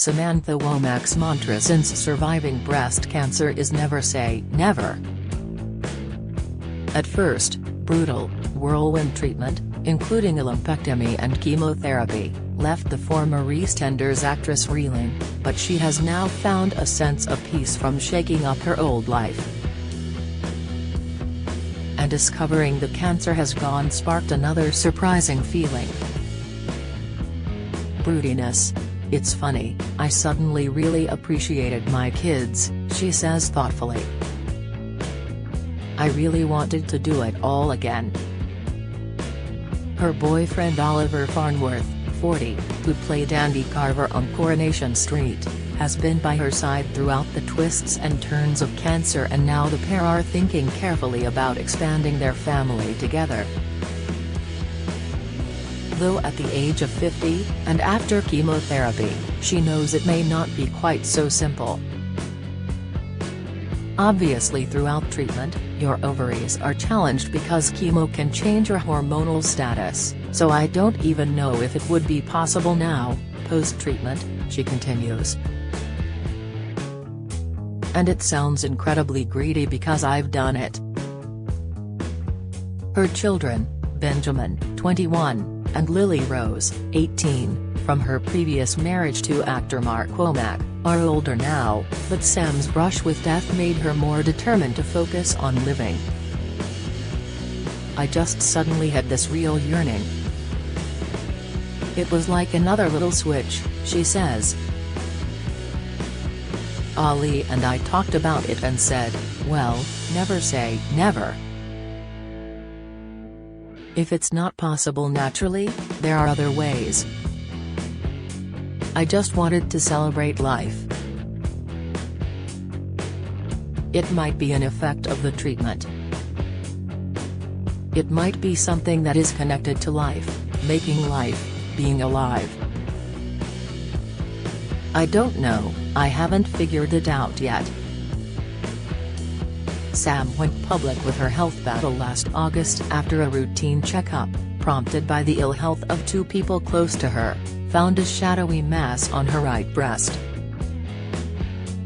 Samantha Womack's mantra since surviving breast cancer is never say never. At first, brutal, whirlwind treatment, including a lumpectomy and chemotherapy, left the former EastEnders actress reeling, but she has now found a sense of peace from shaking up her old life. And discovering the cancer has gone sparked another surprising feeling. Broodiness. "It's funny, I suddenly really appreciated my kids," she says thoughtfully. "I really wanted to do it all again." Her boyfriend Oliver Farnworth, 40, who played Andy Carver on Coronation Street, has been by her side throughout the twists and turns of cancer, and now the pair are thinking carefully about expanding their family together. Though at the age of 50, and after chemotherapy, she knows it may not be quite so simple. "Obviously throughout treatment, your ovaries are challenged because chemo can change your hormonal status, so I don't even know if it would be possible now, post-treatment," she continues. "And it sounds incredibly greedy because I've done it." Her children, Benjamin, 21, and Lily Rose, 18, from her previous marriage to actor Mark Womack, are older now, but Sam's brush with death made her more determined to focus on living. "I just suddenly had this real yearning. It was like another little switch," she says. "Ali and I talked about it and said, well, never say never. If it's not possible naturally, there are other ways. I just wanted to celebrate life. It might be an effect of the treatment. It might be something that is connected to life, making life, being alive. I don't know, I haven't figured it out yet." Sam went public with her health battle last August after a routine checkup, prompted by the ill health of two people close to her, found a shadowy mass on her right breast.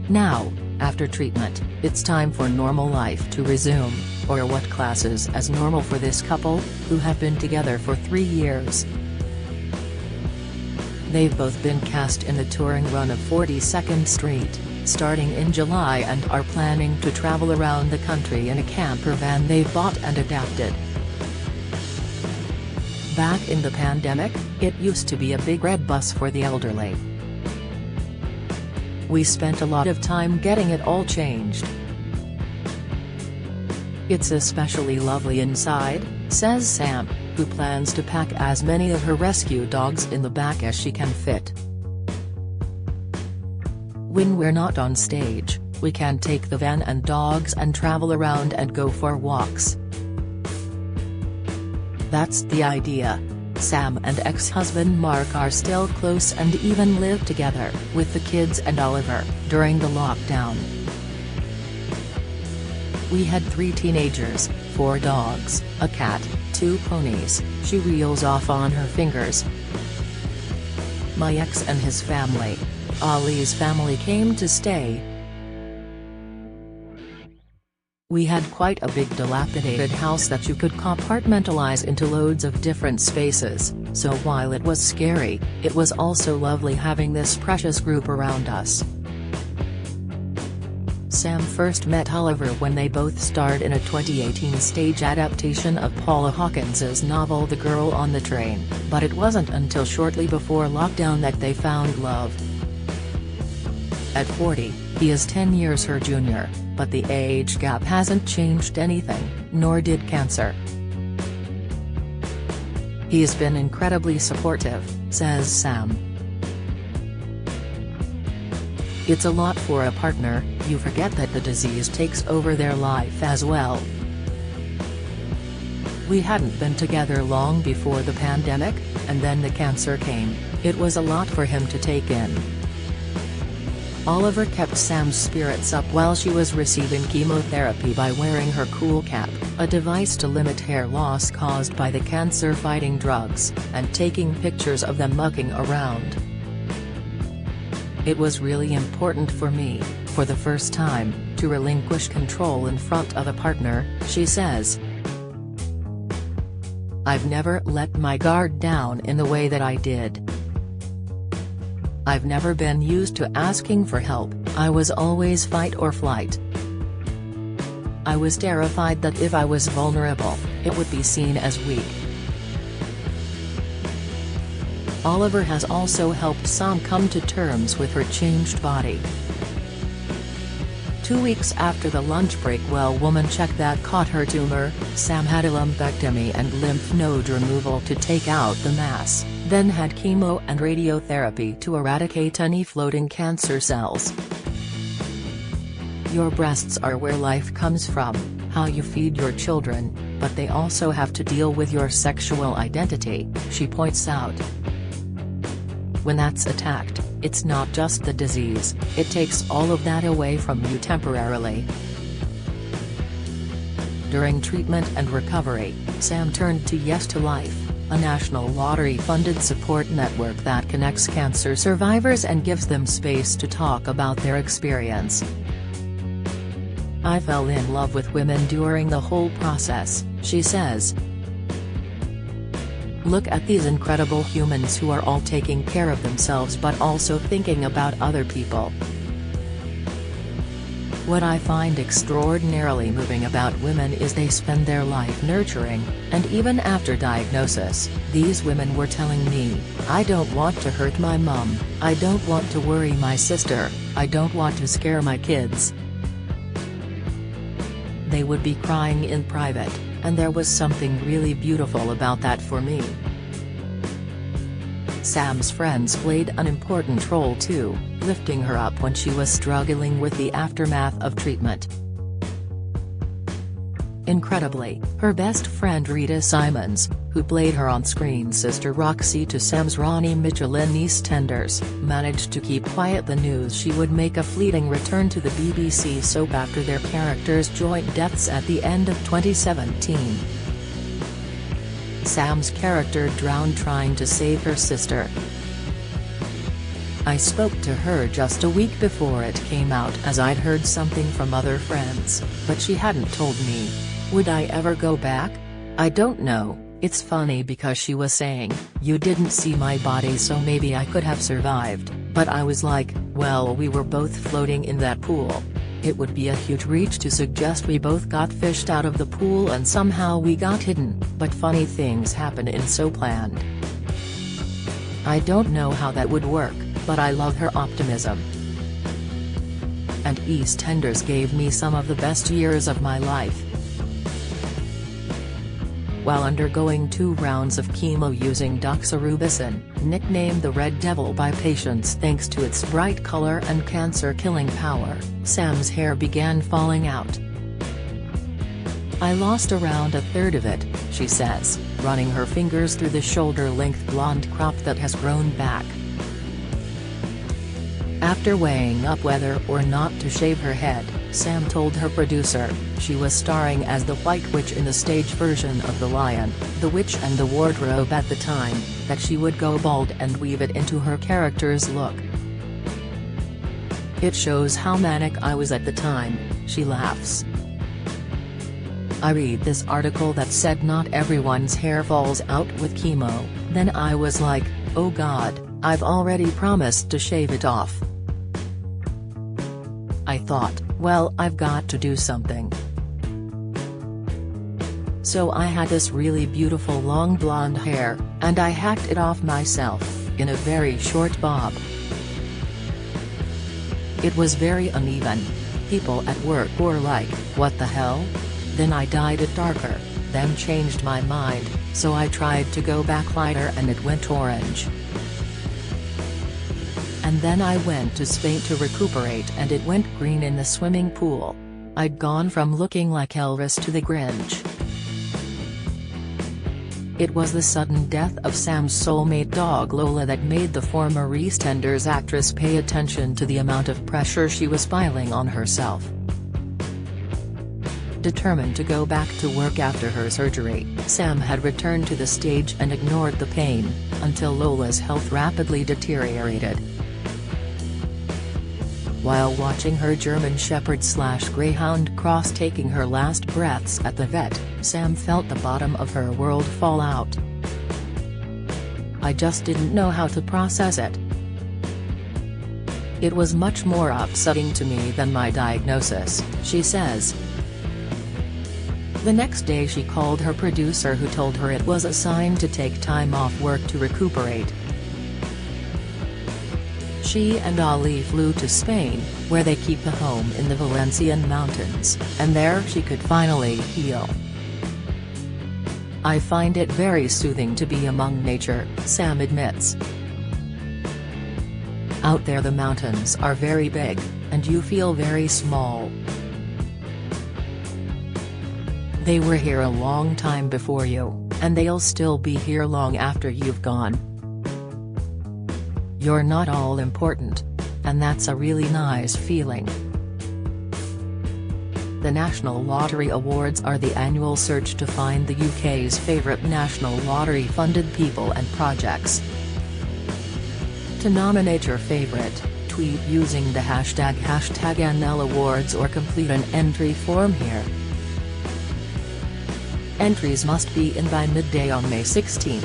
Now, after treatment, it's time for normal life to resume, or what classes as normal for this couple, who have been together for 3 years. They've both been cast in the touring run of 42nd Street, starting in July, and are planning to travel around the country in a camper van they've bought and adapted. Back in the pandemic, it used to be a big red bus for the elderly. We spent a lot of time getting it all changed. It's especially lovely inside, says Sam, who plans to pack as many of her rescue dogs in the back as she can fit. When we're not on stage, we can take the van and dogs and travel around and go for walks. That's the idea. Sam and ex-husband Mark are still close and even live together, with the kids and Oliver, during the lockdown. We had 3 teenagers, 4 dogs, a cat, 2 ponies, she reels off on her fingers. My ex and his family. Ali's family came to stay. We had quite a big dilapidated house that you could compartmentalize into loads of different spaces, so while it was scary, it was also lovely having this precious group around us. Sam first met Oliver when they both starred in a 2018 stage adaptation of Paula Hawkins's novel The Girl on the Train, but it wasn't until shortly before lockdown that they found love. At 40, he is 10 years her junior, but the age gap hasn't changed anything, nor did cancer. He's been incredibly supportive, says Sam. It's a lot for a partner, you forget that the disease takes over their life as well. We hadn't been together long before the pandemic, and then the cancer came, it was a lot for him to take in. Oliver kept Sam's spirits up while she was receiving chemotherapy by wearing her cool cap, a device to limit hair loss caused by the cancer-fighting drugs, and taking pictures of them mucking around. It was really important for me, for the first time, to relinquish control in front of a partner, she says. I've never let my guard down in the way that I did. I've never been used to asking for help, I was always fight or flight. I was terrified that if I was vulnerable, it would be seen as weak. Oliver has also helped Sam come to terms with her changed body. 2 weeks after the lunch break woman check that caught her tumor, Sam had a lumpectomy and lymph node removal to take out the mass, then had chemo and radiotherapy to eradicate any floating cancer cells. Your breasts are where life comes from, how you feed your children, but they also have to deal with your sexual identity, she points out. When that's attacked, it's not just the disease, it takes all of that away from you temporarily. During treatment and recovery, Sam turned to Yes to Life, a national lottery-funded support network that connects cancer survivors and gives them space to talk about their experience. I fell in love with women during the whole process, she says. Look at these incredible humans who are all taking care of themselves but also thinking about other people. What I find extraordinarily moving about women is they spend their life nurturing, and even after diagnosis, these women were telling me, I don't want to hurt my mom, I don't want to worry my sister, I don't want to scare my kids. They would be crying in private, and there was something really beautiful about that for me. Sam's friends played an important role too, lifting her up when she was struggling with the aftermath of treatment. Incredibly, her best friend Rita Simons, who played her on-screen sister Roxy to Sam's Ronnie Mitchell in EastEnders, managed to keep quiet the news she would make a fleeting return to the BBC soap after their characters' joint deaths at the end of 2017. Sam's character drowned trying to save her sister. I spoke to her just a week before it came out as I'd heard something from other friends, but she hadn't told me. Would I ever go back? I don't know. It's funny because she was saying, you didn't see my body so maybe I could have survived, but I was like, well we were both floating in that pool. It would be a huge reach to suggest we both got fished out of the pool and somehow we got hidden, but funny things happen in so planned. I don't know how that would work, but I love her optimism. And EastEnders gave me some of the best years of my life. While undergoing 2 rounds of chemo using doxorubicin, nicknamed the Red Devil by patients thanks to its bright color and cancer-killing power, Sam's hair began falling out. I lost around a third of it, she says, running her fingers through the shoulder-length blonde crop that has grown back. After weighing up whether or not to shave her head, Sam told her producer, she was starring as the White Witch in the stage version of The Lion, the Witch and the Wardrobe at the time, that she would go bald and weave it into her character's look. It shows how manic I was at the time, she laughs. I read this article that said not everyone's hair falls out with chemo, then I was like, oh god, I've already promised to shave it off. I thought, well I've got to do something. So I had this really beautiful long blonde hair, and I hacked it off myself, in a very short bob. It was very uneven. People at work were like, what the hell? Then I dyed it darker, then changed my mind, so I tried to go back lighter and it went orange. And then I went to Spain to recuperate and it went green in the swimming pool. I'd gone from looking like Elvis to the Grinch. It was the sudden death of Sam's soulmate dog Lola that made the former EastEnders actress pay attention to the amount of pressure she was piling on herself. Determined to go back to work after her surgery, Sam had returned to the stage and ignored the pain, until Lola's health rapidly deteriorated. While watching her German Shepherd/Greyhound cross taking her last breaths at the vet, Sam felt the bottom of her world fall out. "I just didn't know how to process it. It was much more upsetting to me than my diagnosis," she says. The next day she called her producer, who told her it was a sign to take time off work to recuperate. She and Ali flew to Spain, where they keep a home in the Valencian mountains, and there she could finally heal. "I find it very soothing to be among nature," Sam admits. "Out there the mountains are very big, and you feel very small. They were here a long time before you, and they'll still be here long after you've gone. You're not all important. And that's a really nice feeling." The National Lottery Awards are the annual search to find the UK's favourite national lottery-funded people and projects. To nominate your favourite, tweet using the hashtag #NLAwards or complete an entry form here. Entries must be in by midday on May 16.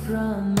From